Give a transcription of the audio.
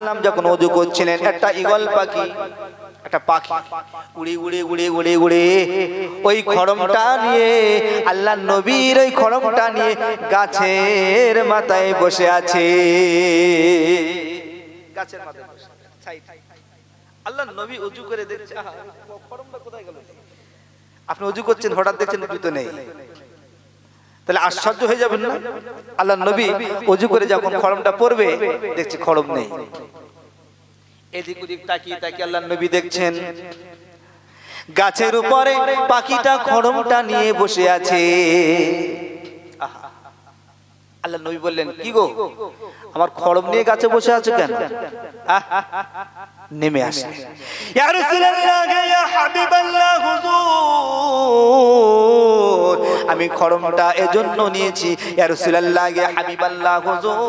নাম যখন ওযু করছিলেন একটা ঈগল পাখি একটা পাখি উড়ে উড়ে উড়ে উড়ে উড়ে ওই খড়মটা নিয়ে আল্লাহর নবীর ওই খড়মটা নিয়ে গাছের মাথায় বসে আছে। গাছের মাথায় বসে আল্লাহর নবী ওযু করে দেখছে খড়মটা কোথায় গেল। আপনি ওযু করছেন হঠাৎ দেখছেন জুতো নেই, তাহলে আশ্চর্য হয়ে যাবেন না? আল্লাহর নবী ওযু করে যখন খড়মটা পড়বে দেখছে খড়ম নেই। এদিক ওদিক তাকিয়ে তাকিয়ে আল্লাহর নবী দেখছেন গাছের উপরে পাখিটা খড়মটা নিয়ে বসে আছে। আল্লাহর নবী বললেন, কি গো আমার খড়ম নিয়ে গাছে বসে আছো কেন? নেমে আসে, ইয়া রাসূলুল্লাহ ইয়া হাবিবাল্লাহ হুজুর আমি খড়মটা এজন্য নিয়েছি, ইয়া রাসূলুল্লাহ ইয়া হাবিবাল্লাহ হুজুর